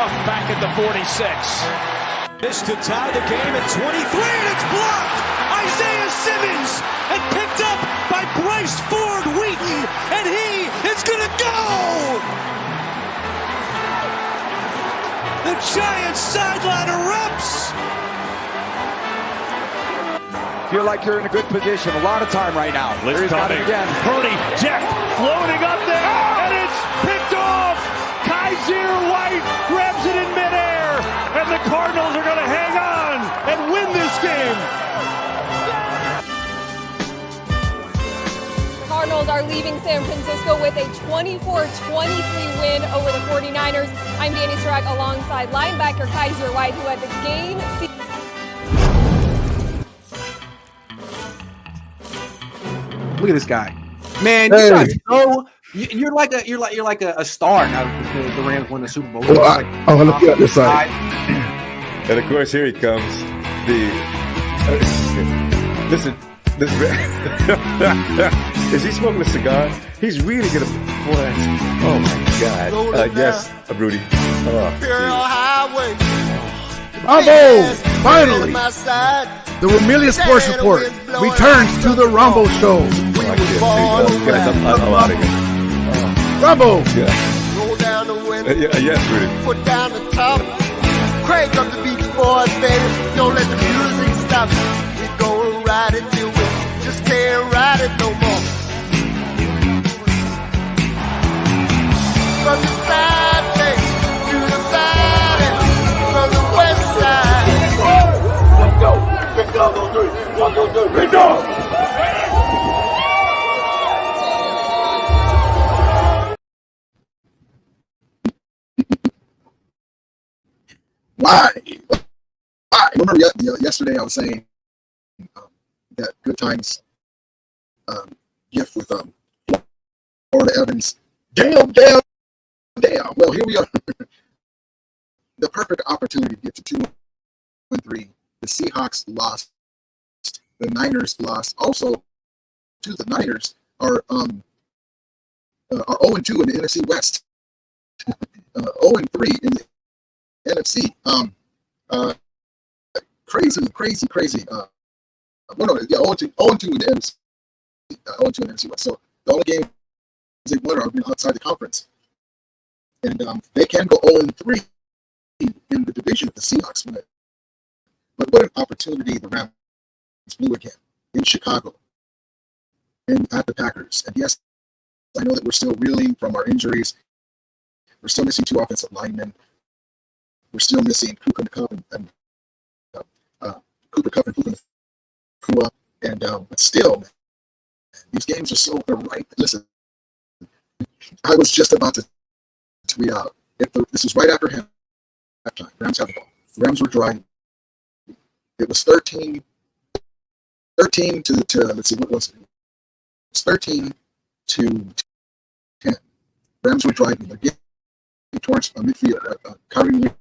now back at the 46. This to tie the game at 23, and it's blocked! Isaiah Simmons, and picked up by Bryce Ford Wheaton, and he is gonna go! The Giants sideline erupts! Feel like you're in a good position. A lot of time right now. He's got it again. Purdy decked, floating up there, and it's picked off. Kaiser White grabs it in midair, and the Cardinals are going to hang on and win this game. Cardinals are leaving San Francisco with a 24-23 win over the 49ers. I'm Danny Strack alongside linebacker Kaiser White, who had the game. Look at this guy, man. You guys know you're like a star now. The Rams win the Super Bowl. Well, I'm gonna look at this side. And of course, here he comes. Listen, is he smoking a cigar? He's really gonna. Oh my God! Yes, Rudy. Bravo! Finally, the Ramillion Sports Report returns to the Rumble Show. I'm out of here. Rumble! Roll down the window. Yes, Rudy. Put down the top. Crank up the Beach Boys, baby. Don't let the music stop. We're gonna ride it till we just can't ride it no more. From the side to the side, from the west side. Let's go. Big dog on three. 1, 2, 3. Big dog. Why? Remember yesterday I was saying that Good Times gift with Florida Evans. Damn. Well, here we are. The perfect opportunity to get to 2-3. The Seahawks lost. The Niners lost. Also, the Niners are 0-2 in the NFC West. 0-3 in the NFC. Crazy. 0-2 in the NFC. 0-2 in the NFC West. So the only game they won are outside the conference, and they can go 0-3 in the division if the Seahawks win. But what an opportunity the Rams blew again in Chicago and at the Packers. And yes, I know that we're still reeling from our injuries. We're still missing 2 offensive linemen. We're still missing Cooper Kupp and Kua, and but still, man, these games are so right. Listen, I was just about to tweet out. This was right after halftime. Rams had the ball. The Rams were driving. It was 13 to let's see, what was it? It was 13 to 10. Rams were driving. They're getting towards midfield. Kyrie Williams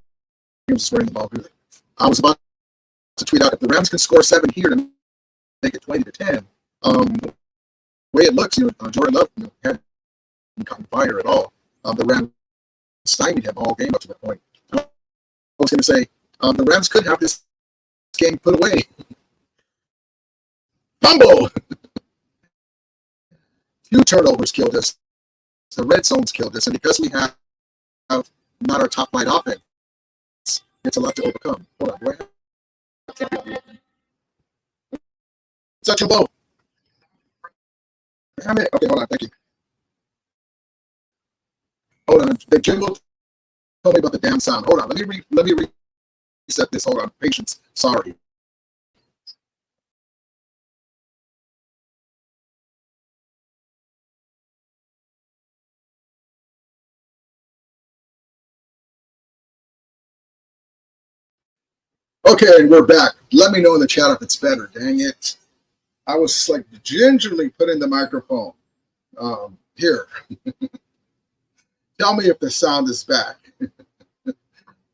is running the ball really. I was about to tweet out, if the Rams can score 7 here to make it 20-10, the way it looks, Jordan Love hadn't caught fire at all. The Rams stymied him all game up to that point. I was going to say, the Rams could have this game put away. Fumble! 2 turnovers killed us. The red zones killed us, and because we have not our top flight offense, it's a lot to overcome. Hold on, do I have? Such a low. Damn it. Okay, hold on. Thank you. Hold on. The jingle told me about the damn sound. Hold on. Let me reset this. Hold on. Patience. Sorry. Okay, we're back. Let me know in the chat if it's better. Dang it. I was like gingerly putting the microphone here. Tell me if the sound is back.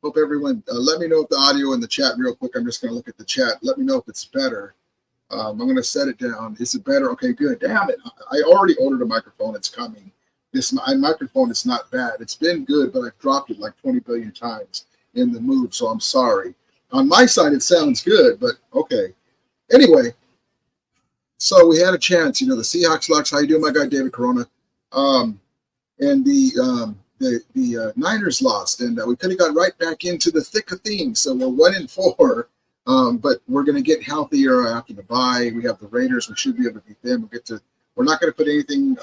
Hope everyone, let me know if the audio in the chat real quick. I'm just going to look at the chat. Let me know if it's better. I'm going to set it down. Is it better? Okay, good. Damn it. I already ordered a microphone. It's coming. my microphone is not bad. It's been good, but I've dropped it like 20 billion times in the move, so I'm sorry. On my side, it sounds good, but okay. Anyway, so we had a chance. You know, the Seahawks, Lux, how you doing, my guy David Corona? And the Niners lost, and we could have got right back into the thick of things. So we're 1-4, but we're going to get healthier after the bye. We have the Raiders. We should be able to beat them. We're not going to put anything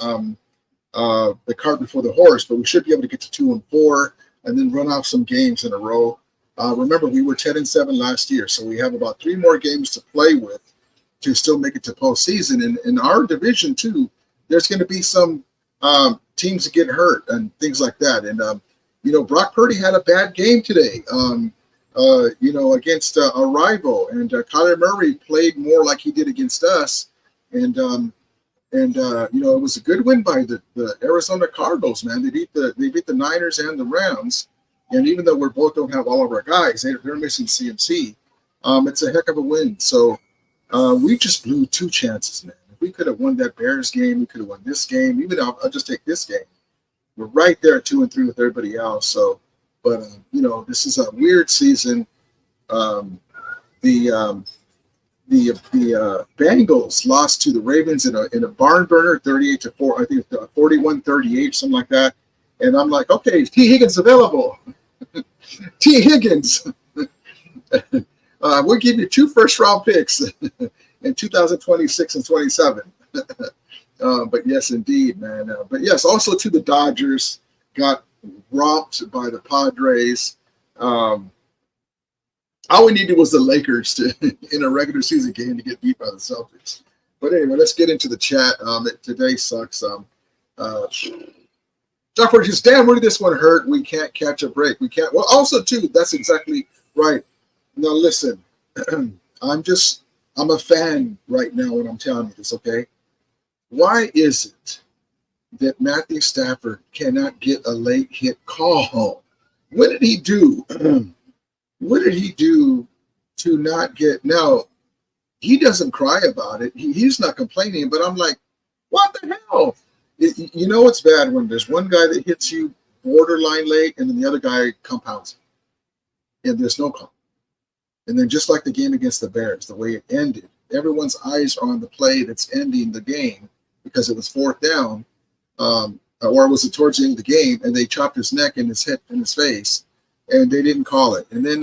the cart before the horse, but we should be able to get to 2-4 and then run off some games in a row. Remember, we were 10-7 last year, so we have about 3 more games to play with to still make it to postseason. And in our division too, there's going to be some teams that get hurt and things like that. And you know, Brock Purdy had a bad game today. You know, against a rival, and Kyler Murray played more like he did against us. And you know, it was a good win by the Arizona Cardinals, man. They beat the Niners and the Rams. And even though we both don't have all of our guys, they're missing CMC. It's a heck of a win. So we just blew 2 chances, man. If we could have won that Bears game, we could have won this game. Even I'll just take this game. We're right there 2-3 with everybody else. So, but you know, this is a weird season. The Bengals lost to the Ravens in a barn burner, 38-4. I think 41-38, something like that. And I'm like, okay, T. Higgins available. T. Higgins. We'll give you 2 first-round picks in 2026 and 27. But yes, indeed, man. But yes, also to the Dodgers, got romped by the Padres. All we needed was the Lakers in a regular season game to get beat by the Celtics. But anyway, let's get into the chat. Today sucks. Joffrey just, damn, where did this one hurt? We can't catch a break. We can't. Well, also, too, that's exactly right. Now, listen, I'm a fan right now when I'm telling you this, okay? Why is it that Matthew Stafford cannot get a late hit call? What did he do? What did he do to not get? Now, he doesn't cry about it. He's not complaining, but I'm like, what the hell? You know it's bad when there's one guy that hits you borderline late and then the other guy compounds it, and there's no call. And then just like the game against the Bears, the way it ended, everyone's eyes are on the play that's ending the game because it was 4th down, or was it towards the end of the game, and they chopped his neck and his head and his face, and they didn't call it. And then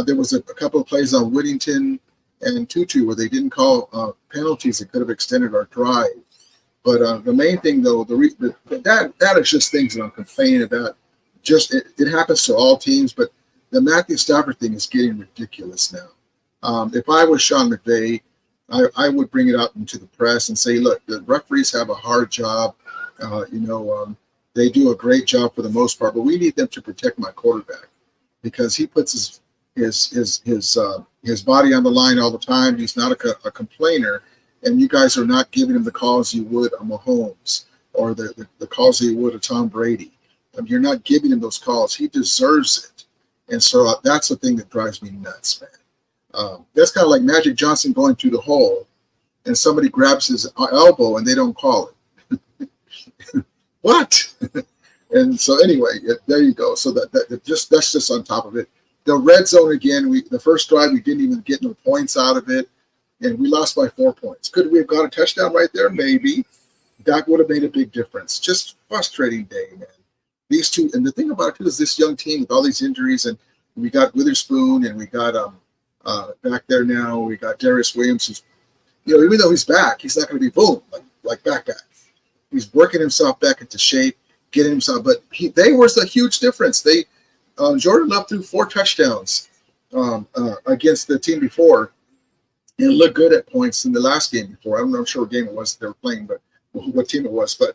there was a couple of plays on Whittington and Tutu where they didn't call penalties that could have extended our drive. But the main thing, though, that is just things that I'm complaining about. Just it happens to all teams, but the Matthew Stafford thing is getting ridiculous now. If I was Sean McVay, I would bring it out into the press and say, look, the referees have a hard job. They do a great job for the most part, but we need them to protect my quarterback because he puts his body on the line all the time. He's not a complainer. And you guys are not giving him the calls you would a Mahomes or the calls you would a Tom Brady. You're not giving him those calls. He deserves it. And so that's the thing that drives me nuts, man. That's kind of like Magic Johnson going through the hole and somebody grabs his elbow and they don't call it. What? And so anyway, there you go. So that's just on top of it. The red zone again, the first drive, we didn't even get no points out of it. And we lost by 4 points. Could we have got a touchdown right there? Maybe. That would have made a big difference. Just frustrating day, man. These two, and the thing about it too is this young team with all these injuries, and we got Witherspoon, and we got back there now. We got Darius Williams, who's, even though he's back, he's not going to be boom like back. He's working himself back into shape, getting himself. But they were a huge difference. Jordan Love threw 4 touchdowns against the team before. And looked good at points in the last game before. I'm not sure what game it was they were playing, but what team it was. But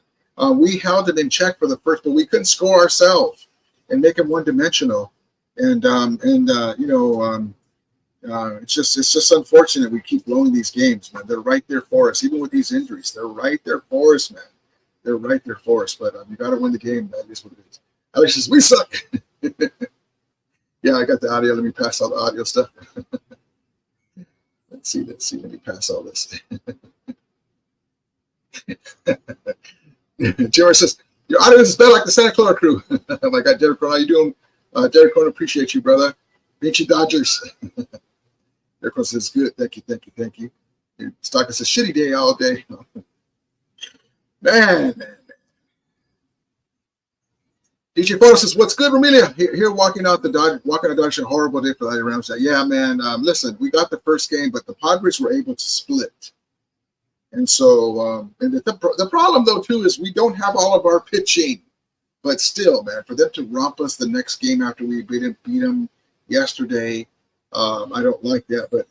we held it in check for the first, but we couldn't score ourselves and make them one-dimensional. And it's just unfortunate we keep blowing these games, man. They're right there for us, even with these injuries. They're right there for us, man. They're right there for us. But you got to win the game. That is what it is. Alex says, we suck. Yeah, I got the audio. Let me pass all the audio stuff. Let's see. Let me pass all this. Jerry says, your audience is better like the Santa Clara crew. Oh my God, Derek Cronin, how you doing? Derek Cronin, appreciate you, brother. Beachy Dodgers. Derek Cronin says, good. Thank you, thank you, thank you. Stockton says, shitty day all day. Man. DJ Photo says, what's good, Romelia? Here walking out the Dodgers, a horrible day for the Rams. Yeah, man. Listen, we got the first game, but the Padres were able to split. And so, and the problem, though, too, is we don't have all of our pitching. But still, man, for them to romp us the next game after we beat them yesterday, I don't like that. But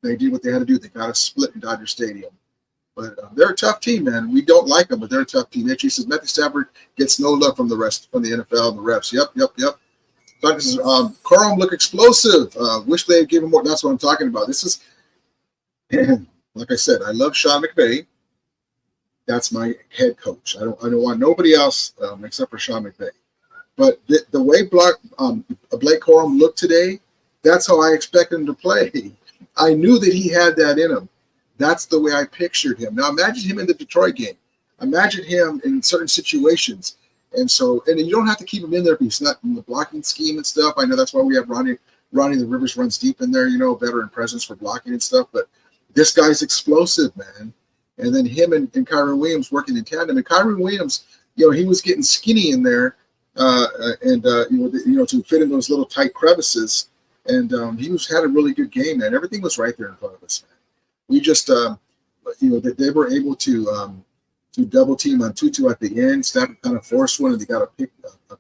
they did what they had to do. They got to split in Dodger Stadium. But they're a tough team, man. We don't like them, but they're a tough team. He says Matthew Stafford gets no love from the NFL and the refs. Yep. Doctor says, Corum look explosive. Wish they'd give him more. That's what I'm talking about. This is, like I said, I love Sean McVay. That's my head coach. I don't want nobody else except for Sean McVay. But the way Blake Corum looked today, that's how I expected him to play. I knew that he had that in him. That's the way I pictured him. Now imagine him in the Detroit game. Imagine him in certain situations. And you don't have to keep him in there if he's not in the blocking scheme and stuff. I know that's why we have Ronnie the Rivers runs deep in there, veteran presence for blocking and stuff. But this guy's explosive, man. And then him and Kyron Williams working in tandem. And Kyron Williams, he was getting skinny in there to fit in those little tight crevices. And he had a really good game, man. Everything was right there in front of us, man. We just, they were able to double team on Tutu at the end. Stafford kind of forced one, and they got a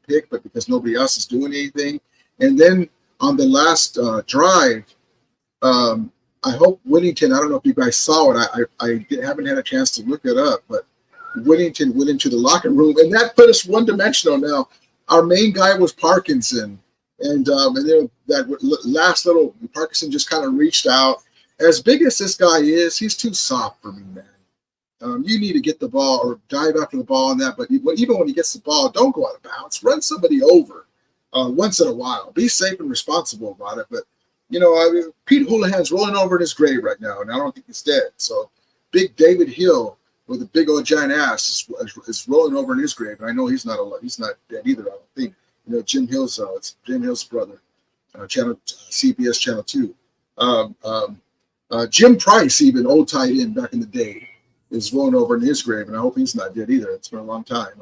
pick, but because nobody else is doing anything. And then on the last drive, I hope Whittington, I don't know if you guys saw it. I haven't had a chance to look it up, but Whittington went into the locker room, and that put us one-dimensional. Now, our main guy was Parkinson, and then that last little, Parkinson just kind of reached out. As big as this guy is, he's too soft for me, man. You need to get the ball or dive after the ball on that. But even when he gets the ball, don't go out of bounds. Run somebody over once in a while. Be safe and responsible about it. But, Pete Houlihan's rolling over in his grave right now, and I don't think he's dead. So big David Hill with a big old giant ass is rolling over in his grave. And I know he's not dead either, I don't think. Jim Hill's it's Jim Hill's brother, CBS Channel 2. Jim Price, even old tight end back in the day, is rolling over in his grave, and I hope he's not dead either. It's been a long time.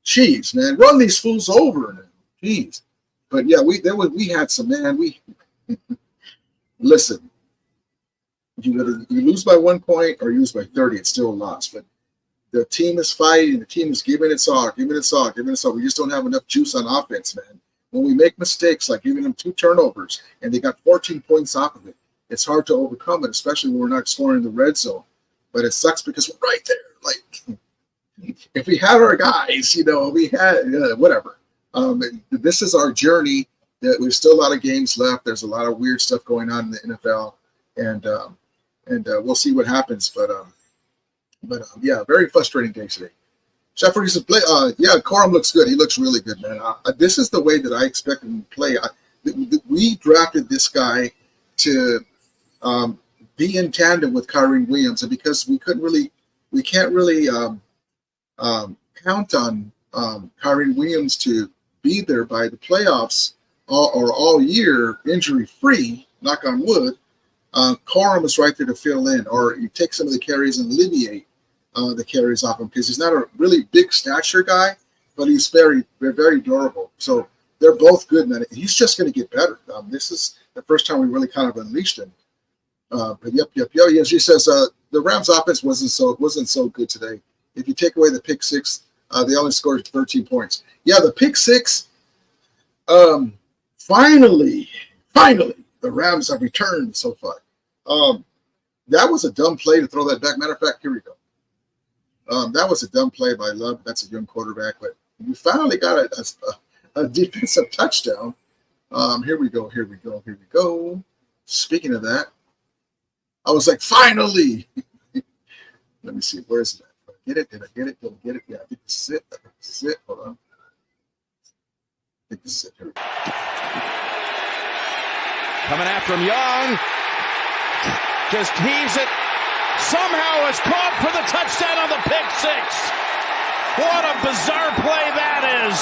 Jeez, man, run these fools over now. Jeez. But yeah, we had some, man. Listen. You lose by 1 point or you lose by 30, it's still a loss. But the team is fighting, the team is giving its all. We just don't have enough juice on offense, man. When we make mistakes like giving them 2 turnovers and they got 14 points off of it, it's hard to overcome it, especially when we're not scoring in the red zone. But it sucks because we're right there. Like, if we had our guys, we had whatever. This is our journey. There's still a lot of games left. There's a lot of weird stuff going on in the NFL, and we'll see what happens. But yeah, very frustrating day today. Shepard says, Corum looks good. He looks really good, man. This is the way that I expect him to play. We drafted this guy to be in tandem with Kyron Williams, and because we can't really count on Kyron Williams to be there by the playoffs all year, injury free. Knock on wood. Corum is right there to fill in, or you take some of the carries and alleviate the carries off him because he's not a really big stature guy, but he's very, very durable. So they're both good, man. He's just going to get better. This is the first time we really kind of unleashed him. But yep. Yes, she says the Rams' offense wasn't so good today. If you take away the pick six, they only scored 13 points. Yeah, the pick six. Finally, the Rams have returned so far. That was a dumb play to throw that back. Matter of fact, here we go. That was a dumb play by Love. That's a young quarterback, but we finally got a defensive touchdown. Here we go. Speaking of that, I was like, finally. Let me see. Where is it? Did I get it? Did I get it? Yeah, I think this is it. Hold on. I think this is it. Here we go. Coming after him, Young. Just heaves it. Somehow is caught for the touchdown on the pick six. What a bizarre play that is.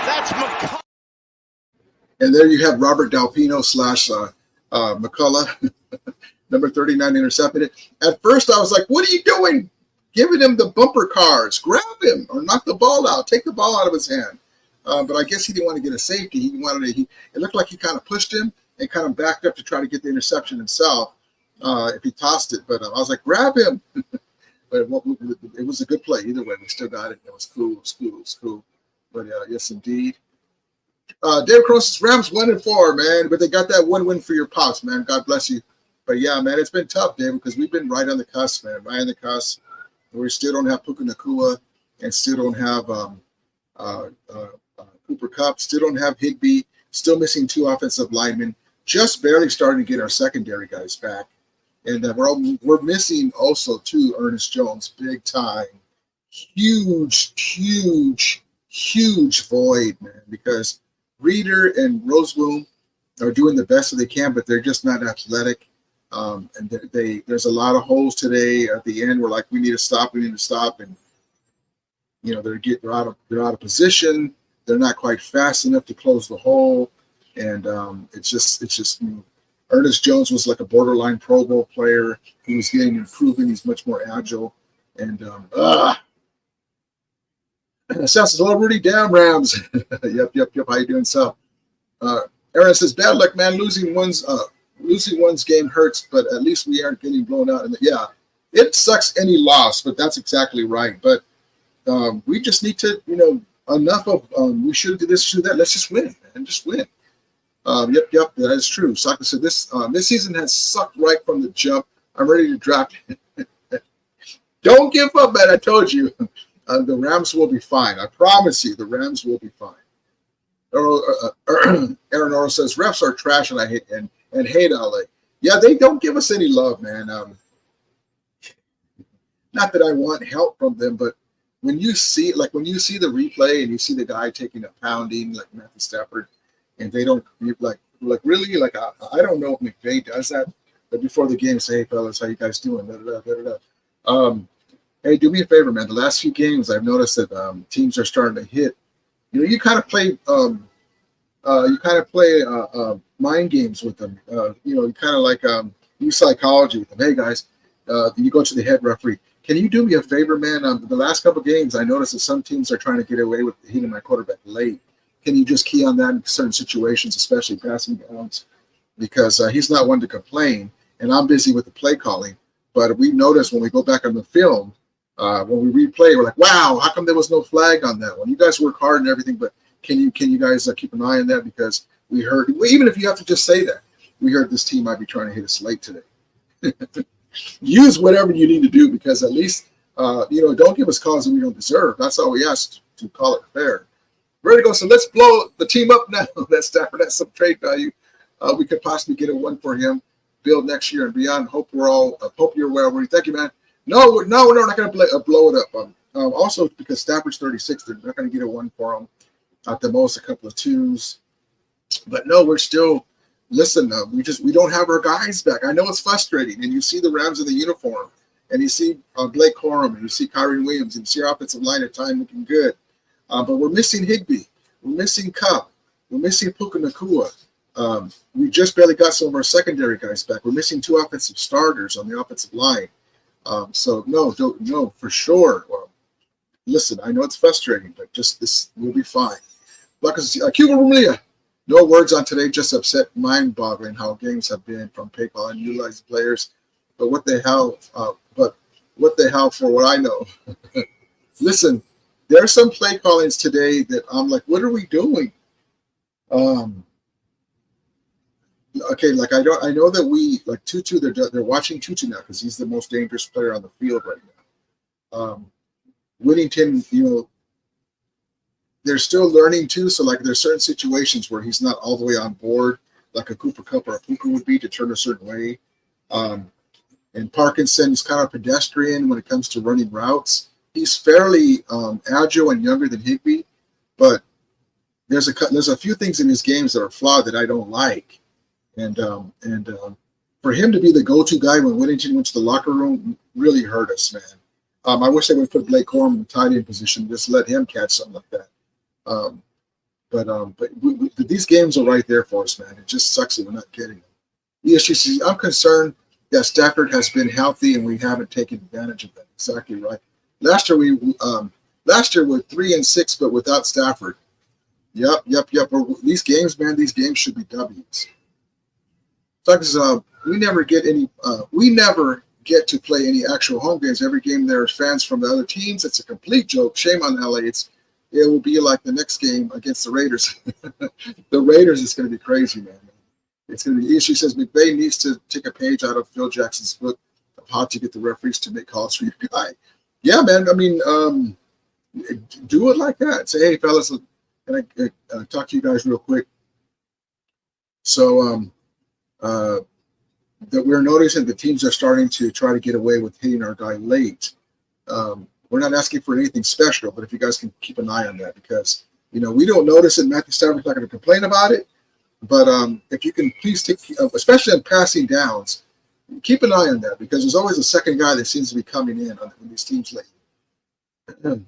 That's McCullough. And there you have Robert Dalpino / McCullough, number 39, intercepted it. At first, I was like, what are you doing? Giving him the bumper cars. Grab him or knock the ball out. Take the ball out of his hand. But I guess he didn't want to get a safety. It looked like he kind of pushed him and kind of backed up to try to get the interception himself if he tossed it. But I was like, grab him. But it was a good play. Either way, we still got it. It was cool. It was cool. But yes, indeed. David Cross, Rams 1-4, man. But they got that one win for your pops, man. God bless you. But yeah, man, it's been tough, David, because we've been right on the cusp, man. Right on the cusp. We still don't have Puka Nacua and still don't have Cooper Kupp. Still don't have Higbee. Still missing 2 offensive linemen. Just barely starting to get our secondary guys back. And we're missing also, too, Ernest Jones, big time. Huge void, man, because Reeder and Roseboom are doing the best that they can, but they're just not athletic. And there's a lot of holes today at the end. We're like, we need to stop, and you know they're out of position. They're not quite fast enough to close the hole, and it's just Ernest Jones was like a borderline Pro Bowl player. He was getting improving. He's much more agile, and Seth says, "Hello, Rudy. Damn Rams." Yep. How you doing, Seth? Aaron says, "Bad luck, man. Losing one's game hurts, but at least we aren't getting blown out." And yeah, it sucks any loss, but that's exactly right. But we just need to, enough of we should do this, should do that. Let's just win, man. Just win. Yep, that is true. Saka said this season has sucked right from the jump. I'm ready to draft. Don't give up, man. I told you. The Rams will be fine. I promise you, the Rams will be fine. Aaron Oro says, refs are trash and I hate LA. Yeah, they don't give us any love, man. Not that I want help from them, but when you see the replay and you see the guy taking a pounding like Matthew Stafford, and they don't like really like I don't know if McVay does that, but before the game say, hey fellas, how you guys doing? Hey, do me a favor, man. The last few games I've noticed that teams are starting to hit. You kind of play mind games with them. You kind of like use psychology with them. Hey guys, you go to the head referee. Can you do me a favor, man? The last couple of games, I noticed that some teams are trying to get away with hitting my quarterback late. Can you just key on that in certain situations, especially passing downs? Because he's not one to complain, and I'm busy with the play calling. But we notice when we go back on the film, when we replay, we're like, wow, how come there was no flag on that one? You guys work hard and everything, but can you guys keep an eye on that? Because we heard, even if you have to just say that, we heard this team might be trying to hit us late today. Use whatever you need to do, because at least, don't give us calls that we don't deserve. That's all we ask, to call it fair. Ready to go. So let's blow the team up now. That Stafford has some trade value. We could possibly get a one for him, build next year and beyond. Hope you're well. Thank you, man. No, we're not going to blow it up. Also, because Stafford's 36, they're not going to get a one for him. At the most, a couple of twos. But no, we're still. Listen, we don't have our guys back. I know it's frustrating, and you see the Rams in the uniform, and you see Blake Corum, and you see Kyren Williams, and you see our offensive line at time looking good. But we're missing Higbee. We're missing Kupp. We're missing Puka Nacua. We just barely got some of our secondary guys back. We're missing 2 offensive starters on the offensive line. So no, for sure. Well, listen, I know it's frustrating, but just this will be fine. Cuba Rumlia. No words on today, just upset, mind-boggling how games have been from PayPal and utilizing players. But what the hell? For what I know. Listen, there are some play callings today that I'm like, what are we doing? Okay, like I know that we like Tutu. They're watching Tutu now because he's the most dangerous player on the field right now. Whittington, they're still learning too. So like there's certain situations where he's not all the way on board, like a Cooper Kupp or a Puka would be, to turn a certain way. And Parkinson is kind of pedestrian when it comes to running routes. He's fairly agile and younger than Higbee, but there's a few things in his games that are flawed that I don't like. And for him to be the go-to guy when Whittington went to the locker room really hurt us, man. I wish they would put Blake Corum in the tight end position, just let him catch something like that. But these games are right there for us, man. It just sucks that we're not getting them. ESGC, I'm concerned that Stafford has been healthy and we haven't taken advantage of that. Exactly right. Last year we were 3-6, but without Stafford. Yep. These games, man, these games should be W's. Sucks. We never get any. We never get to play any actual home games. Every game there's fans from the other teams. It's a complete joke. Shame on LA. It will be like the next game against the Raiders. The Raiders is going to be crazy, man. It's going to be. She says McVay needs to take a page out of Phil Jackson's book of how to get the referees to make calls for your guy. Yeah, man. I mean, do it like that. Say, hey, fellas, can I talk to you guys real quick? So, that we're noticing the teams are starting to try to get away with hitting our guy late. We're not asking for anything special, but if you guys can keep an eye on that, because we don't notice it. Matthew Stafford's not going to complain about it, but if you can please take, especially in passing downs, keep an eye on that, because there's always a second guy that seems to be coming in on these teams lately.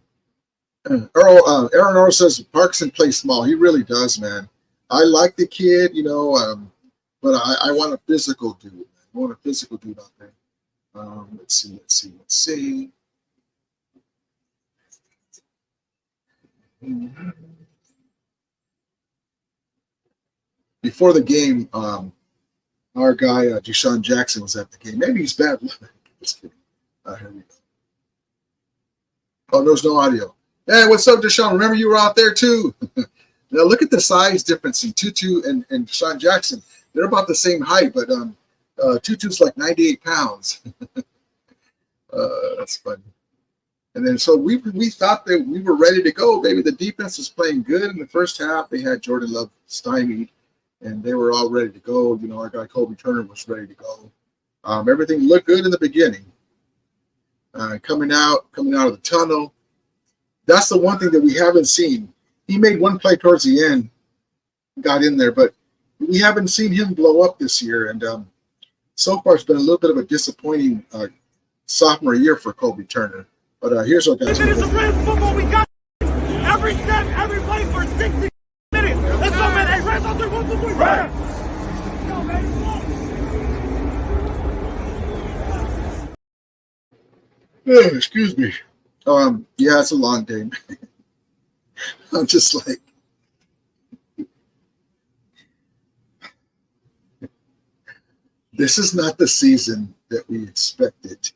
Aaron Earl says Parkinson plays small. He really does, man. I like the kid, but I want a physical dude. I want a physical dude out there. Let's see. Before the game, our guy Deshaun Jackson was at the game. Maybe he's bad. Just kidding. Here we go. Oh, there's no audio. Hey, what's up, Deshaun? Remember you were out there too. Now look at the size difference in Tutu and Deshaun Jackson. They're about the same height, but Tutu's like 98 pounds. That's funny. And then so we thought that we were ready to go, baby. The defense was playing good in the first half. They had Jordan Love stymied, and they were all ready to go. Our guy Kobe Turner was ready to go. Everything looked good in the beginning. Coming out of the tunnel. That's the one thing that we haven't seen. He made one play towards the end, got in there, but we haven't seen him blow up this year. And so far, it's been a little bit of a disappointing sophomore year for Kobe Turner. But here's what guys. Minutes of Rams football, we got every step, every play for 60 minutes. Let's go, man. Hey, Rams out there, 1, 2, 3, Rams. Go, man. Excuse me. Yeah, it's a long day. I'm just like, this is not the season that we expected.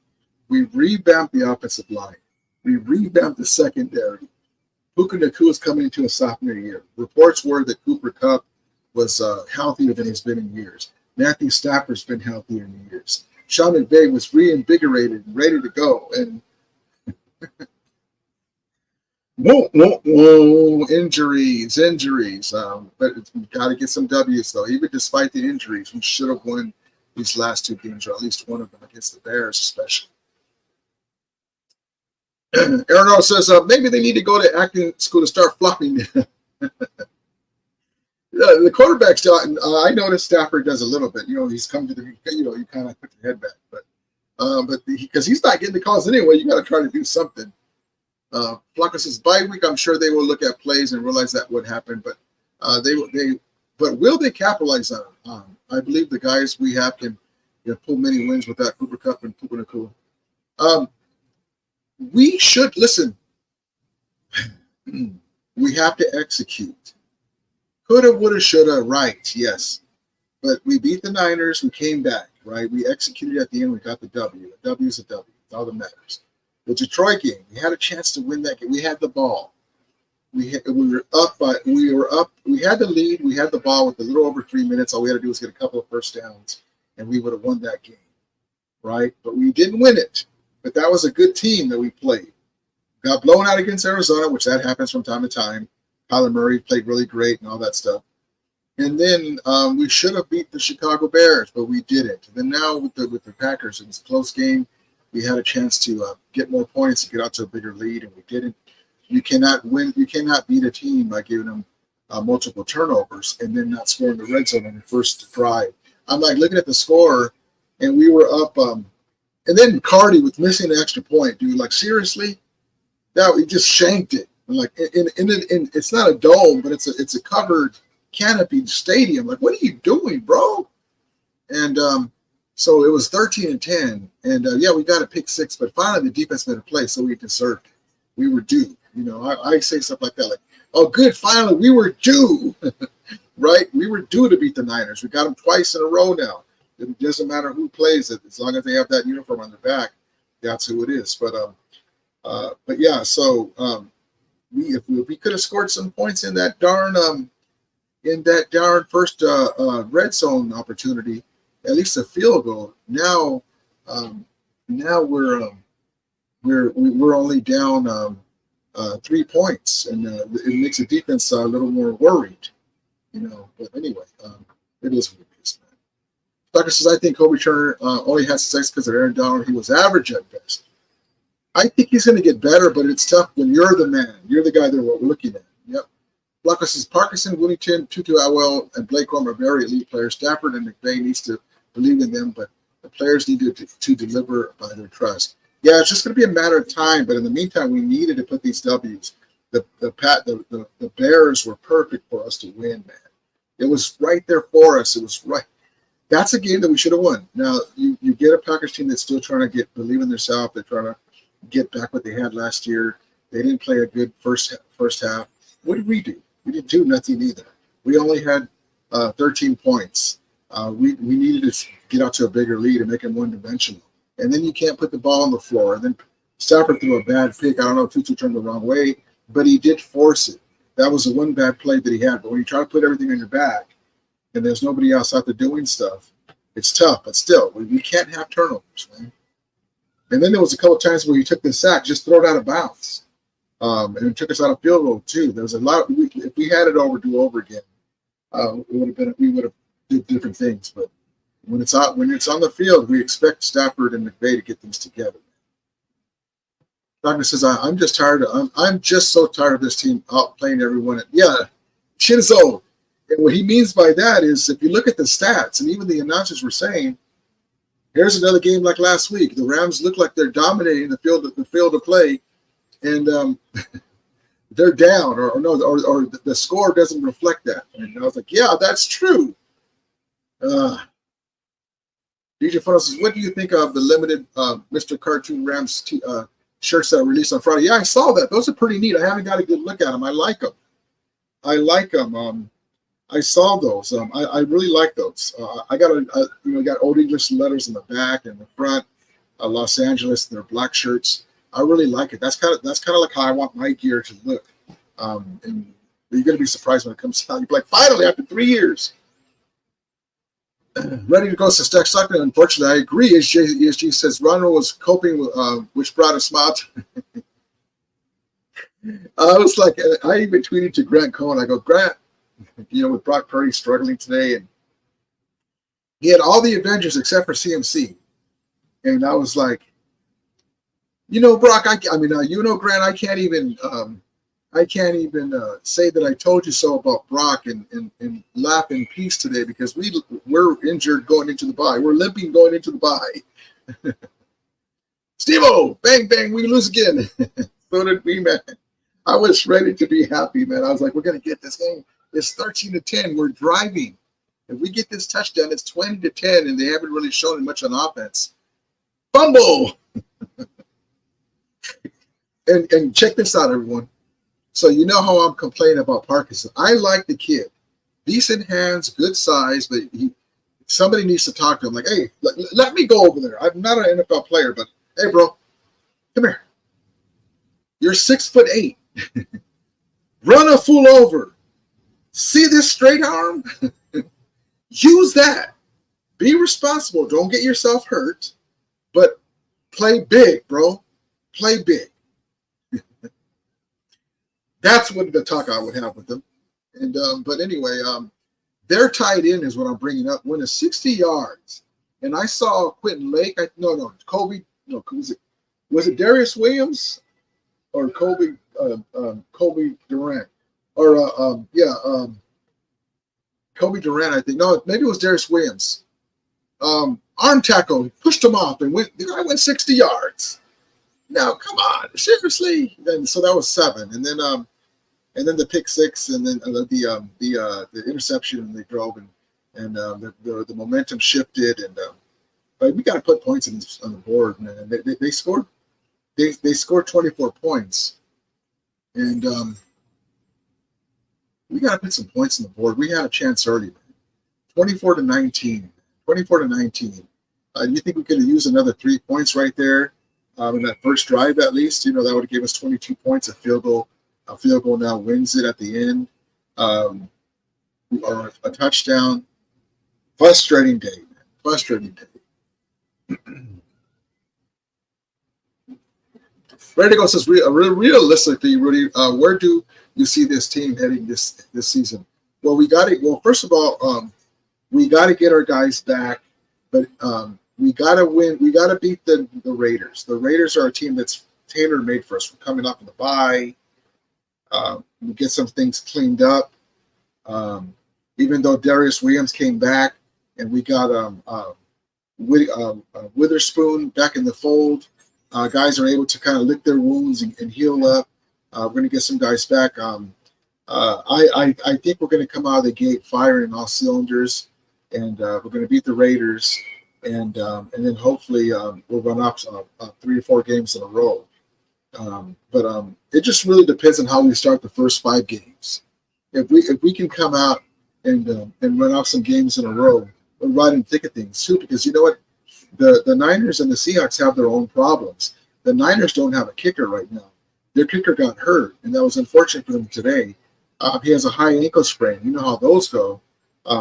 We revamped the offensive line. We revamped the secondary. Puka Nacua is coming into a sophomore year. Reports were that Cooper Kupp was healthier than he's been in years. Matthew Stafford's been healthier in years. Sean McVay was reinvigorated and ready to go. And injuries. But we got to get some W's, though. Even despite the injuries, we should have won these last two games, or at least one of them against the Bears, especially. Aaron says maybe they need to go to acting school to start flopping. The quarterback's done. I noticed Stafford does a little bit. He's come to the. You kind of put your head back, but because he's not getting the calls anyway, you got to try to do something. Flacco says bye week. I'm sure they will look at plays and realize that would happen, but but will they capitalize on it? I believe the guys we have can pull many wins without Cooper Kupp and Puka Nacua. We should listen. We have to execute. Coulda, woulda, shoulda, right? Yes, but we beat the Niners. We came back, right? We executed at the end. We got the W. A W is a W. It's all that matters. The Detroit game, we had a chance to win that game. We had the ball. We were up. We had the lead. We had the ball with a little over 3 minutes. All we had to do was get a couple of first downs, and we would have won that game, right? But we didn't win it. But that was a good team that we played. Got blown out against Arizona, which that happens from time to time. Kyler Murray played really great and all that stuff. And then we should have beat the Chicago Bears, but we didn't. And then now with the Packers, it's a close game. We had a chance to get more points and get out to a bigger lead, and we didn't. You cannot win. You cannot beat a team by giving them multiple turnovers and then not scoring the red zone on your first drive. I'm like looking at the score, and we were up And then Cardi with missing an extra point, dude. Like, seriously? That he just shanked it. And like, in it's not a dome, but it's a covered canopied stadium. Like, what are you doing, bro? And so it was 13-10. And yeah, we got a pick six, but finally the defense made a play, so we deserved it. We were due. You know, I say stuff like that, like, oh, good, finally we were due, right? We were due to beat the Niners. We got them twice in a row now. It doesn't matter who plays it, as long as they have that uniform on their back, that's who it is. But yeah, so if we could have scored some points in that darn first red zone opportunity, at least a field goal. Now we're only down 3 points, and it makes the defense a little more worried, you know. But anyway, it is what it is, man. Doctor says, I think Kobe Turner only had success because of Aaron Donald. He was average at best. I think he's going to get better, but it's tough when you're the man. You're the guy that we're looking at. Yep. Blacko says, Parkinson, Willington, Tutu Atwell, and Blake Coleman are very elite players. Stafford and McVay needs to believe in them, but the players need to deliver by their trust. Yeah, it's just going to be a matter of time, but in the meantime, we needed to put these W's. The Bears were perfect for us to win, man. It was right there for us. It was right. That's a game that we should have won. Now, you get a Packers team that's still trying to believe in themselves. They're trying to get back what they had last year. They didn't play a good first half. What did we do? We didn't do nothing either. We only had 13 points. We needed to get out to a bigger lead and make them one-dimensional. And then you can't put the ball on the floor. And then Stafford threw a bad pick. I don't know if Tutu turned the wrong way, but he did force it. That was the one bad play that he had. But when you try to put everything on your back and there's nobody else out there doing stuff, it's tough. But still, we can't have turnovers, man. And then there was a couple of times where he took the sack, just throw it out of bounds. And it took us out of field goal, too. There was a lot. If we had it do over again, we would have did different things. But when it's on the field, we expect Stafford and McVay to get things together. Doctor says, I'm just tired. I'm just so tired of this team outplaying everyone. Yeah, shit is old. And what he means by that is, if you look at the stats, and even the announcers were saying, here's another game like last week. The Rams look like they're dominating the field of play, and they're down, or the score doesn't reflect that. And I was like, yeah, that's true. DJ Funnel says, what do you think of the limited Mr. Cartoon Rams shirts that were released on Friday? Yeah, I saw that. Those are pretty neat. I haven't got a good look at them. I like them. I saw those. I really like those. I got got Old English letters in the back and the front. Los Angeles, their black shirts. I really like it. That's kind of like how I want my gear to look. And you're gonna be surprised when it comes out. You're like, finally, after 3 years. Ready to go to Stack Stockton. Unfortunately, I agree. ESG says Ronald was coping with, which brought a smile to I was like, I even tweeted to Grant Cohen. I go, Grant, with Brock Purdy struggling today, and he had all the Avengers except for CMC. And I was like, Brock, Grant, I can't even say that I told you so about Brock and laugh in peace today, because we're injured going into the bye. We're limping going into the bye. Steve-O, bang, bang, we lose again. So did we, man. I was ready to be happy, man. I was like, we're going to get this game. It's 13-10. We're driving. If we get this touchdown, it's 20-10, and they haven't really shown much on offense. Fumble! and check this out, everyone. So you know how I'm complaining about Parkinson. I like the kid. Decent hands, good size, but somebody needs to talk to him. Like, hey, let me go over there. I'm not an NFL player, but hey, bro, come here. You're 6'8". Run a fool over. See this straight arm? Use that. Be responsible. Don't get yourself hurt, but play big, bro. Play big. That's what the talk I would have with them. And but anyway, their tight end is what I'm bringing up. Went 60 yards, and I saw Quentin Lake. Kobe. No, was it Darius Williams or Kobe Durant? Or Kobe Durant, I think. No, maybe it was Darius Williams. arm tackle, pushed him off, and the guy went 60 yards. Now, come on, seriously. And so that was 7, and then the pick 6, and then the interception, and they drove, and the momentum shifted, and but we got to put points on the board, man. They scored 24 points, and we got to put some points on the board. We had a chance early, man. 24-19. 24-19. You think we could have used another 3 points right there in that first drive at least? You know, that would have given us 22 points. A field goal now wins it at the end, or a touchdown. Frustrating day, man. Frustrating day. Ready to go says, realistically, Rudy, where do you see this team heading this season? Well, first of all, we got to get our guys back, but we got to win. We got to beat the Raiders. The Raiders are a team that's tailor-made for us. We're coming off of the bye. We get some things cleaned up. Even though Darius Williams came back, and we got Witherspoon back in the fold, guys are able to kind of lick their wounds and heal up. We're going to get some guys back. I think we're going to come out of the gate firing all cylinders, and we're going to beat the Raiders, and then hopefully we'll run off 3 or 4 games in a row. But it just really depends on how we start the first 5 games. If we can come out and run off some games in a row, we're right in the thick of things too. Because you know what, the Niners and the Seahawks have their own problems. The Niners don't have a kicker right now. Their kicker got hurt, and that was unfortunate for them today. He has a high ankle sprain. You know how those go.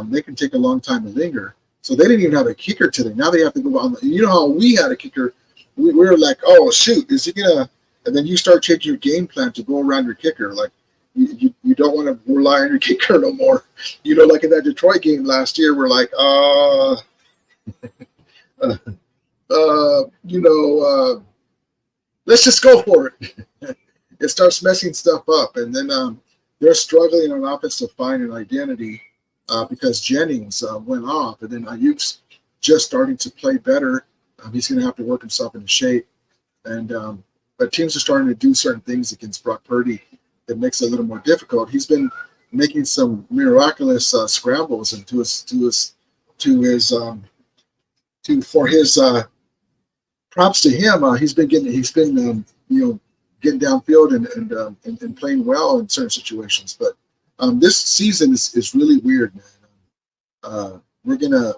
They can take a long time to linger. So they didn't even have a kicker today. Now they have to go on. You know how we had a kicker. We were like, oh, shoot, is he going to – and then you start changing your game plan to go around your kicker. Like, you don't want to rely on your kicker no more. You know, like in that Detroit game last year, we're like, let's just go for it. It starts messing stuff up. And then they're struggling on offense to find an identity because Jennings went off. And then Ayuk's just starting to play better. He's going to have to work himself into shape. And but teams are starting to do certain things against Brock Purdy that makes it a little more difficult. He's been making some miraculous scrambles, and for his props to him, he's been getting downfield and playing well in certain situations. But this season is really weird, man. We're gonna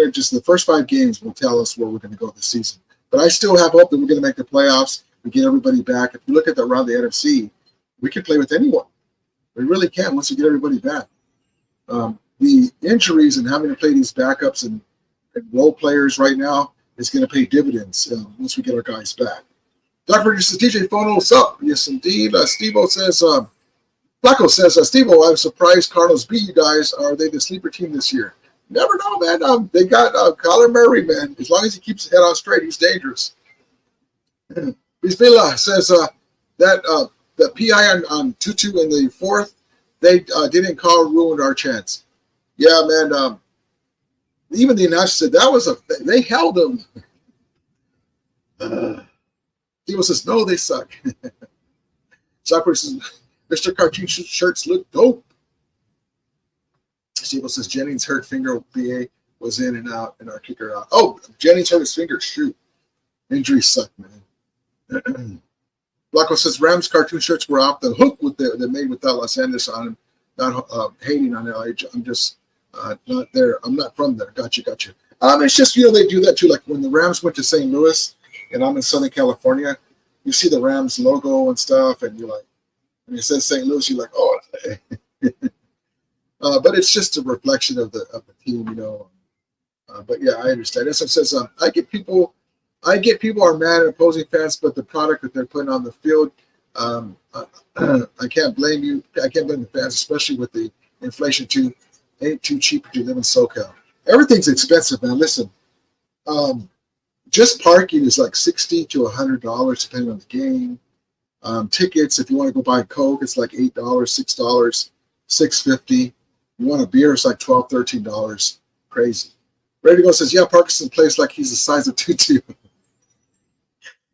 just the first 5 games will tell us where we're gonna go this season. But I still have hope that we're gonna make the playoffs. We get everybody back. If you look at around the NFC, we can play with anyone. We really can once we get everybody back. The injuries and having to play these backups and role players right now is going to pay dividends once we get our guys back. Dr. This is DJ Phono. What's up? Yes, indeed. Steve-O says, Flacco says, Steve-O, I'm surprised Cardinals beat you guys. Are they the sleeper team this year? Never know, man. They got Kyler Murray, man. As long as he keeps his head on straight, he's dangerous. Bismillah says that the PI on Tutu in the 4th, they didn't call, ruined our chance. Yeah, man. Even the announcer said that was they held him. He says, no, they suck. Soccer says, Mr. Cartoon shirts look dope. Steve says Jennings hurt finger. BA was in and out, and our kicker out. Oh, Jennings hurt his finger. Shoot. Injuries suck, man. Blacko says Rams cartoon shirts were off the hook with the made without Los Angeles on them. Not hating on LA. I'm just not there. I'm not from there. Gotcha. It's just, they do that too. Like when the Rams went to St. Louis, and I'm in Southern California, you see the Rams logo and stuff, and you're like, when it says St. Louis, you're like, oh. But it's just a reflection of the team, But yeah, I understand. This one says, I get people are mad at opposing fans, but the product that they're putting on the field, I can't blame you. I can't blame the fans, especially with the inflation too. Ain't too cheap to live in SoCal. Everything's expensive, man. Listen, just parking is like $60 to $100 depending on the game. Tickets, if you want to go buy Coke, it's like $8, $6, $6.50. You want a beer, it's like $12, $13. Crazy. Ready to go says, yeah, Parkinson plays like he's the size of Tutu.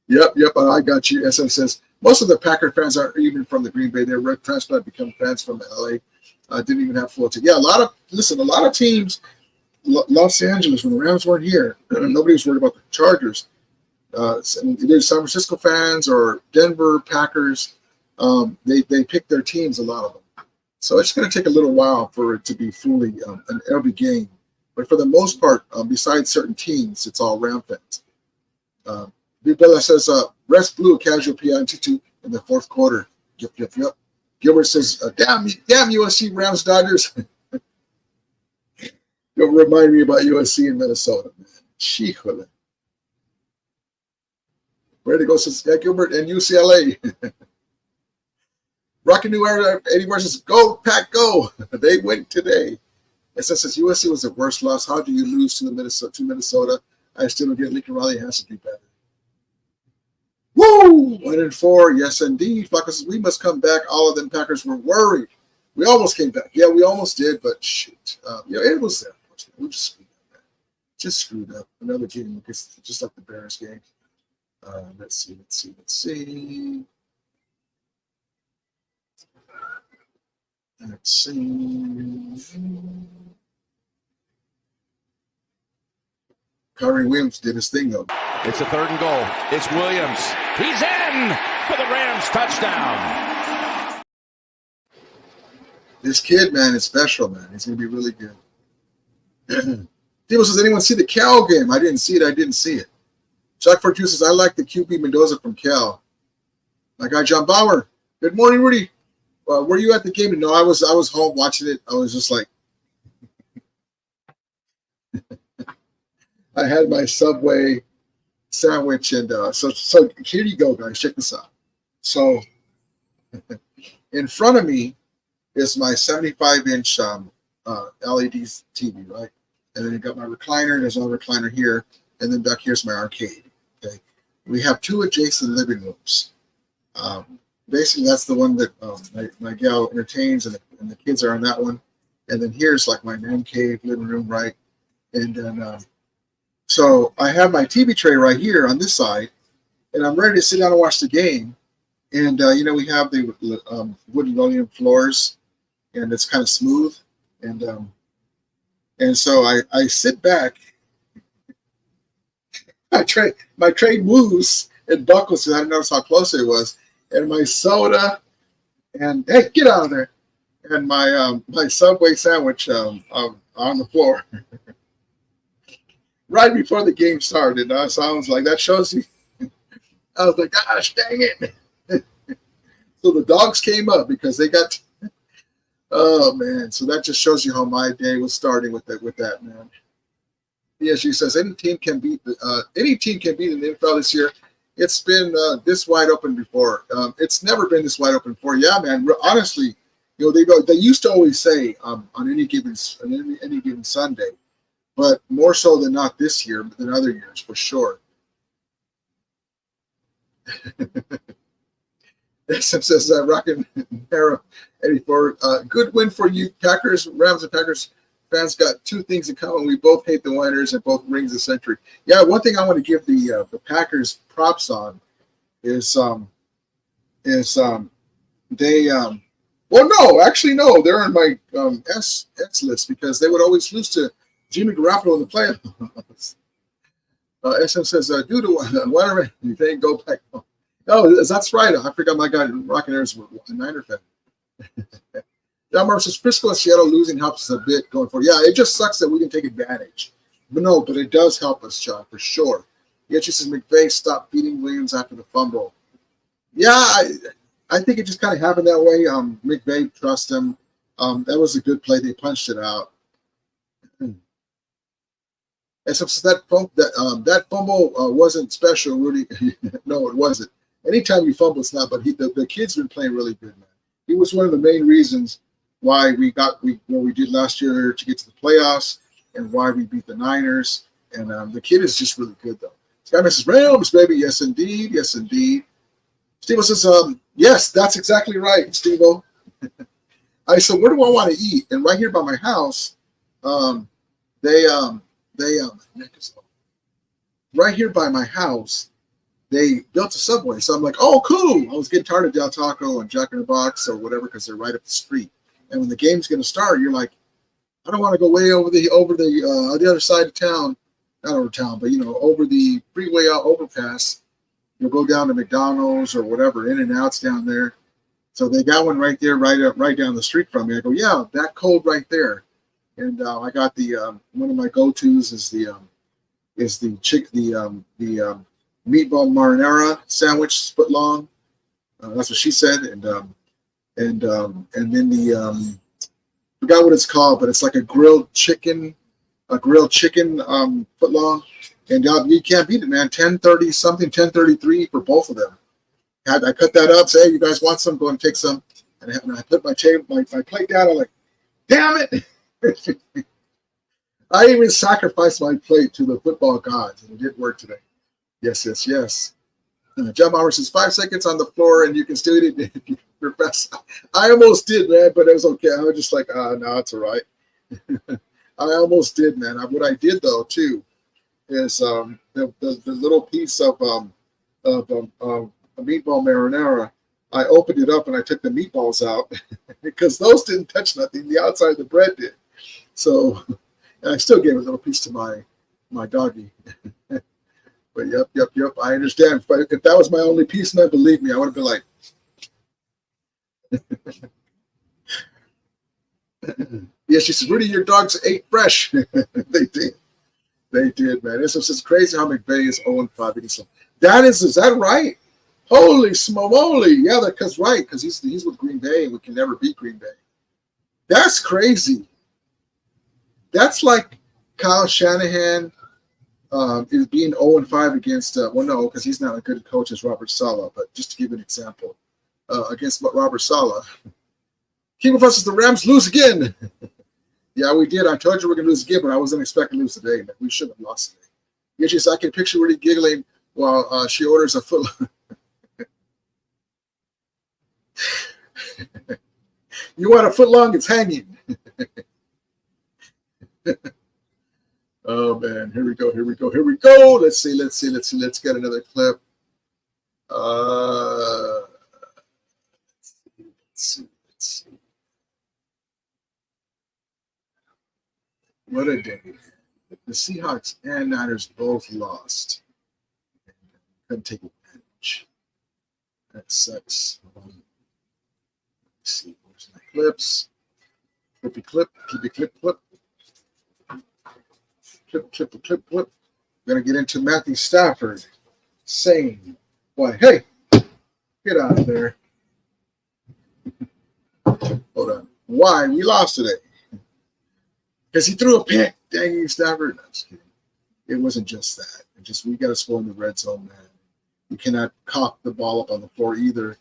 Yep, I got you. SM says, most of the Packer fans aren't even from the Green Bay. They're red transplant, become fans from LA. Didn't even have full team. Yeah, a lot of teams, Los Angeles, when the Rams weren't here, nobody was worried about the Chargers. Either San Francisco fans or Denver Packers, they pick their teams, a lot of them. So it's going to take a little while for it to be fully an every game. But for the most part, besides certain teams, it's all Ram fans. Big Bella says, rest blue, casual PI Tutu in the fourth quarter. Yep. Gilbert says, damn USC, Rams, Dodgers. You'll remind me about USC in Minnesota, man. Chihuahua. Ready to go says, yeah, Gilbert and UCLA. Rocking New Era, Eddie versus go, Pack, go. They win today. It says USC was the worst loss. How do you lose to Minnesota? I still don't get Lincoln Riley has to do better. Woo! 1-4. Yes, indeed. Flacco says, we must come back. All of them Packers were worried. We almost came back. Yeah, we almost did, but shoot. It was there. We just screwed up, man. Just screwed up. Another game, just like the Bears game. Let's see. Kyrie Williams did his thing, though. It's a 3rd and goal. It's Williams. He's in for the Rams touchdown. This kid, man, is special, man. He's going to be really good. Debo says, anyone see the Cal game? I didn't see it. Jack Fortune says, I like the QB Mendoza from Cal. My guy, John Bauer. Good morning, Rudy. Were you at the game? No, I was home watching it. I was just like, I had my Subway sandwich, and so here you go, guys. Check this out. So in front of me is my 75-inch LED TV, right? And then you got my recliner. There's another recliner here, and then back here's my arcade. Okay, we have 2 adjacent living rooms. Basically, that's the one that my gal entertains, and the kids are on that one. And then here's like my man cave living room, right? And then so I have my TV tray right here on this side, and I'm ready to sit down and watch the game. And we have the wooden linoleum floors, and it's kind of smooth. And so I sit back. My tray moves and buckles, because I didn't notice how close it was. And my soda, and hey, get out of there! And my Subway sandwich on the floor, right before the game started. So I was like, that shows you. I was like, gosh, dang it! So the dogs came up because they got. Oh man! So that just shows you how my day was starting with that man. Yeah, she says any team can beat the NFL this year. It's been this wide open before. It's never been this wide open before. Yeah, man. Honestly, they used to always say on any given Sunday, but more so than not this year than other years for sure. SM says Rockin' Arrow 84. Good win for you, Packers. Rams and Packers fans got 2 things in common. We both hate the Niners and both rings of century. Yeah, one thing I want to give the Packers props on is they well, no, actually no, they're on my S list because they would always lose to Jimmy Garoppolo in the playoffs. SM says due to whatever they didn't go back home. Oh, that's right. I forgot my guy Rockin' Air's a Niner fan. John Murphy says Frisco and Seattle losing helps us a bit going forward. Yeah, it just sucks that we didn't take advantage. But it does help us, John, for sure. Yeah, she says McVay stopped beating Williams after the fumble. Yeah, I think it just kind of happened that way. McVay trust him. That was a good play. They punched it out. And so that fumble wasn't special, Rudy. No, it wasn't. Anytime you fumble, it's not. But the kid's been playing really good, man. He was one of the main reasons why we did last year to get to the playoffs and why we beat the Niners. And the kid is just really good, though. Sky says, Rams, baby. Yes, indeed. Yes, indeed. Steve says, yes, that's exactly right, Steve-O. I said, where do I want to eat? And right here by my house, they they right here by my house, they built a Subway. So I'm like, oh, cool. I was getting tired of Del Taco and Jack in the Box or whatever because they're right up the street. And when the game's going to start, you're like, I don't want to go way over the other side of town, not over town, but over the freeway overpass. You'll go down to McDonald's or whatever, In-N-Out's down there. So they got one right there, right down the street from me. I go, yeah, that code right there. And I got the one of my go-tos is the meatball marinara sandwich, foot long. That's what she said. And then the forgot what it's called, but it's like a grilled chicken foot long. And you can't beat it, man. 10:30 something, 10:33 for both of them. I cut that up. Say, hey, you guys want some? Go and take some. And I put my plate down. I'm like, damn it! I even sacrificed my plate to the football gods, and it did work today. Yes. John Maurer says 5 seconds on the floor, and you can still eat it if you're fast. I almost did, man, but it was okay. I was just like, no, it's all right. I almost did, man. What I did though too is the little piece of a meatball marinara. I opened it up and I took the meatballs out because those didn't touch nothing. The outside of the bread did. So and I still gave a little piece to my doggy. But yep. I understand. If that was my only piece, man, believe me, I would have been like, yeah, she says, Rudy, your dogs ate fresh. They did. They did, man. It's just crazy how McVay is 0-5. Is that right? Holy smoly. Yeah, that's right, because he's with Green Bay and we can never beat Green Bay. That's crazy. That's like Kyle Shanahan is being 0-5 against, no, because he's not a good coach as Robert Saleh, but just to give an example, against Robert Saleh. King of us is the Rams lose again. Yeah, we did. I told you we're going to lose again, but I wasn't expecting to lose today. We should have lost today. Yes, yes, I can picture Rudy giggling while she orders a foot. You want a foot long? It's hanging. Oh man, here we go. Let's see. Let's get another clip. Let's see. What a day. The Seahawks and Niners both lost. Couldn't take advantage. That sucks. Let's see. Where's my clips? Clippy clip. Keep it clip. Clip. We're going to get into Matthew Stafford saying, "Why, hey, get out of there." Hold on. Why? We lost today. Because he threw a pick. Dang you, Stafford. No, I'm just kidding. It wasn't just that. We got to score in the red zone, man. You cannot cock the ball up on the floor either.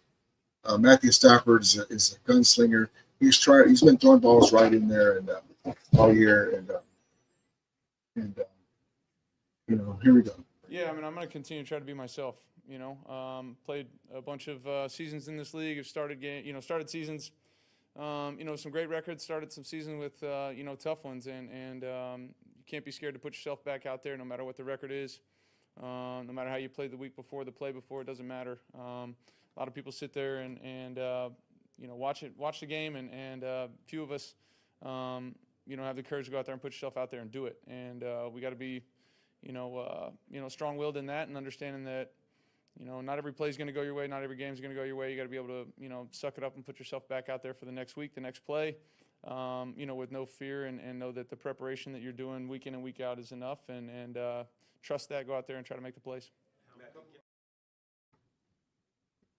Matthew Stafford is a gunslinger. He's been throwing balls right in there and all year. And here we go. Yeah, I mean, I'm going to continue to try to be myself. Played a bunch of seasons in this league. Have started seasons. Some great records. Started some seasons with tough ones, and you can't be scared to put yourself back out there, no matter what the record is. No matter how you played the week before, the play before, it doesn't matter. A lot of people sit there and watch the game, and few of us have the courage to go out there and put yourself out there and do it. And we got to be strong-willed in that, and understanding that not every play is going to go your way, not every game is going to go your way. You got to be able to suck it up and put yourself back out there for the next week, the next play, with no fear, and know that the preparation that you're doing week in and week out is enough, and trust that. Go out there and try to make the plays.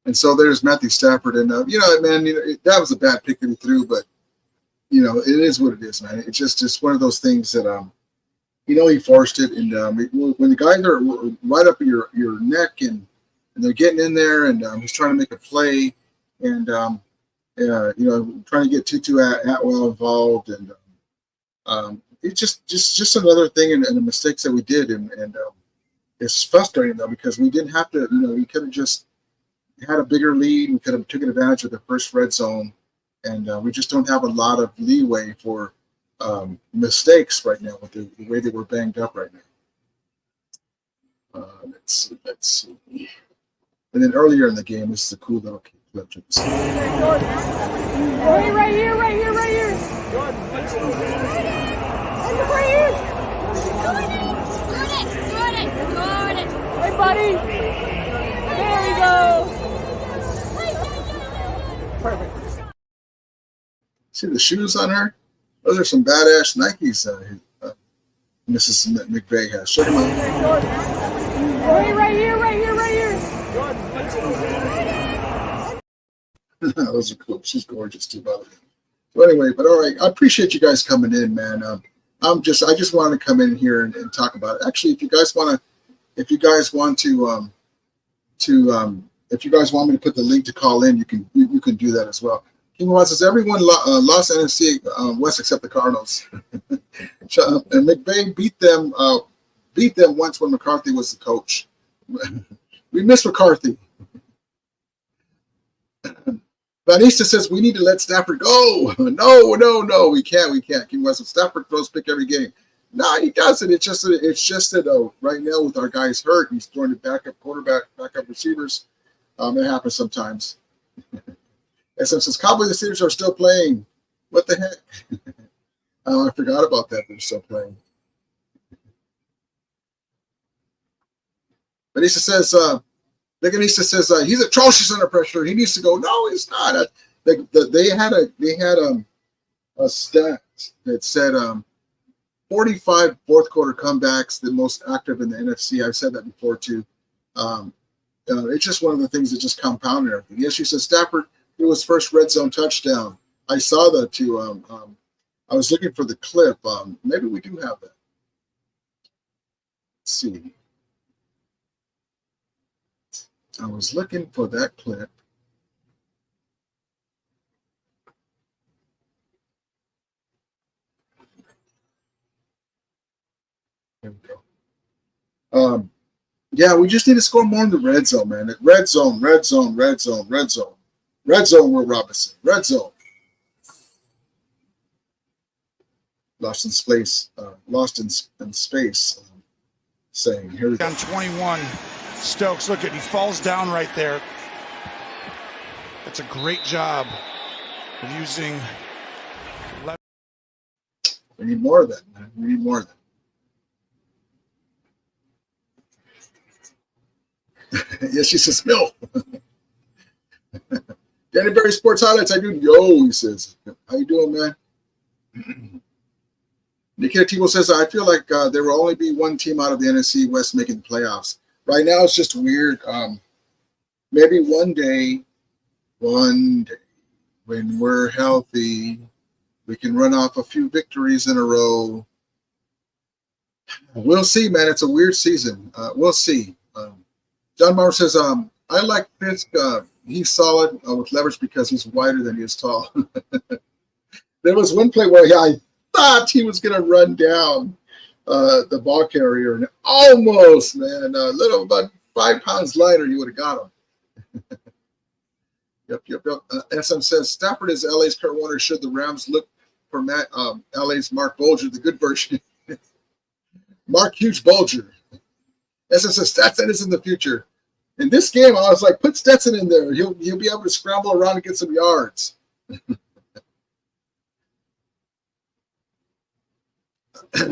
And so there's Matthew Stafford, and that was a bad pick that he threw, but it is what it is, man. It's just one of those things that he forced it, and when the guys are right up your neck and they're getting in there, and he's trying to make a play, and trying to get Tutu Atwell involved, and it's just another thing and the mistakes that we did, and it's frustrating though, because we didn't have to. We could have just had a bigger lead. We could have taken advantage of the first red zone, and we just don't have a lot of leeway for mistakes right now with the way they were banged up right now. Let's see. And then earlier in the game, this is a cool little clip. Right here. Right here. Hey, buddy. There we go. Perfect. See the shoes on her? Those are some badass Nikes Mrs. McVay has. Check them out. Right here. Those are cool. She's gorgeous too, by the way. So anyway, but all right, I appreciate you guys coming in, man. I just wanted to come in here and talk about it. Actually, if you guys want me to put the link to call in, you can do that as well. King Watts says everyone lost NFC West except the Cardinals. And McVay beat them once when McCarthy was the coach. We miss McCarthy. Vanessa says we need to let Stafford go. No, we can't. King Watts says Stafford throws pick every game. No, he doesn't. It's just that right now with our guys hurt, he's throwing to backup quarterback, backup receivers. It happens sometimes. SM says Cowboys and Steelers are still playing. What the heck? I forgot about that. They're still playing. Vanessa says, he's atrocious under pressure. He needs to go. No, he's not. They had a stat that said 45 fourth quarter comebacks, the most active in the NFC. I've said that before too. It's just one of the things that just compounded everything. Yes, she says Stafford threw his first red zone touchdown. I saw that too. I was looking for the clip. Maybe we do have that. Let's see. I was looking for that clip. There we go. Yeah, we just need to score more in the red zone, man. Red zone, Will Robinson. Red zone. Lost in space. Saying here. Down 21. Stokes, look at, he falls down right there. That's a great job of using. We need more of that, man. We need more of that. Yes, she says, Milf. Danny Berry Sports Highlights. I do. Yo, he says. How you doing, man? Nikita Tebow says, I feel like there will only be one team out of the NFC West making the playoffs. Right now, it's just weird. Maybe one day, when we're healthy, we can run off a few victories in a row. We'll see, man. It's a weird season. We'll see. John Maurer says, I like Fisk. He's solid with leverage because he's wider than he is tall. There was one play where I thought he was going to run down the ball carrier, and almost, man, a little about 5 pounds lighter, you would have got him. Yep. SM says Stafford is LA's Kurt Warner. Should the Rams look for LA's Mark Bulger, the good version? Mark Huge Bulger. SM says Stetson is in the future. In this game, I was like, put Stetson in there. He'll be able to scramble around and get some yards.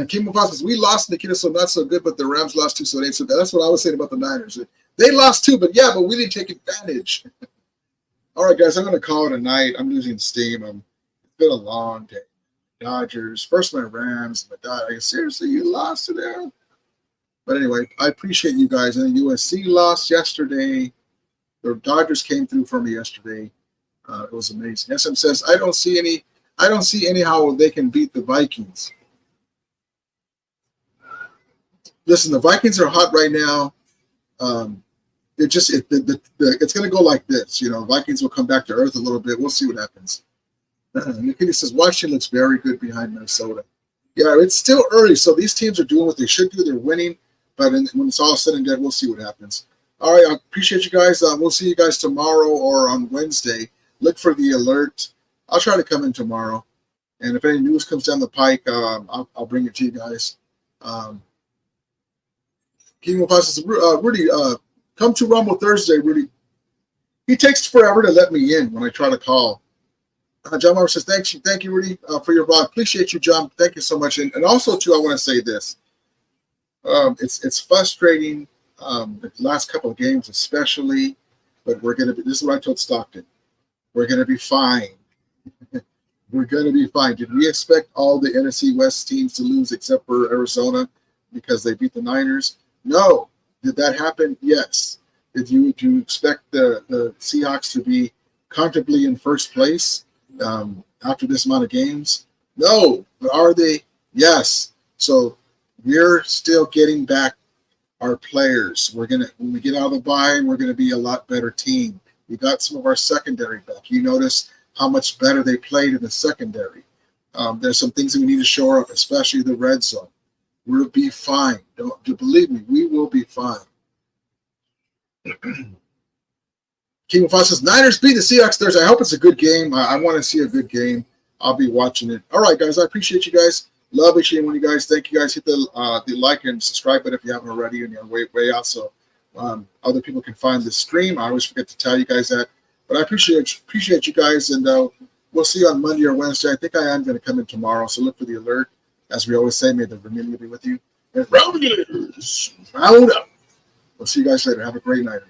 Kim Mufasa says, we lost Nikita, so not so good, but the Rams lost too, so they so that's what I was saying about the Niners. They lost too, but we didn't take advantage. All right, guys, I'm going to call it a night. I'm losing steam. It's been a long day. Dodgers, first my Rams, but seriously, you lost to them? But anyway, I appreciate you guys. And USC lost yesterday. The Dodgers came through for me yesterday. It was amazing. SM says, I don't see any how they can beat the Vikings. Listen, the Vikings are hot right now. It's going to go like this. Vikings will come back to earth a little bit. We'll see what happens. Nikita says, Washington looks very good behind Minnesota. Yeah, it's still early, so these teams are doing what they should do. They're winning, but when it's all said and done, we'll see what happens. All right, I appreciate you guys. We'll see you guys tomorrow or on Wednesday. Look for the alert. I'll try to come in tomorrow. And if any news comes down the pike, I'll bring it to you guys. King of Us says, Rudy, come to Rumble Thursday, Rudy. He takes forever to let me in when I try to call. John Marver says, thank you, Rudy, for your vlog. Appreciate you, John. Thank you so much. And also, too, I want to say this. It's frustrating, the last couple of games especially, but we're going to be, this is what I told Stockton. We're going to be fine. We're going to be fine. Did we expect all the NFC West teams to lose except for Arizona because they beat the Niners? No. Did that happen? Yes. Did you expect the Seahawks to be comfortably in first place after this amount of games? No. But are they? Yes. So we're still getting back our players. When we get out of the bye, we're gonna be a lot better team. We got some of our secondary back. You notice how much better they played in the secondary. There's some things that we need to shore up, especially the red zone. We'll be fine. Don't believe me, we will be fine. King of Fox says, Niners beat the Seahawks Thursday. I hope it's a good game. I want to see a good game. I'll be watching it. All right, guys, I appreciate you guys. Love each and one of you guys. Thank you guys. Hit the like and subscribe button if you haven't already and you're way out so other people can find this stream. I always forget to tell you guys that. But I appreciate you guys, and we'll see you on Monday or Wednesday. I think I am going to come in tomorrow, so look for the alert. As we always say, may the Vermilion be with you. And round up. We'll see you guys later. Have a great night.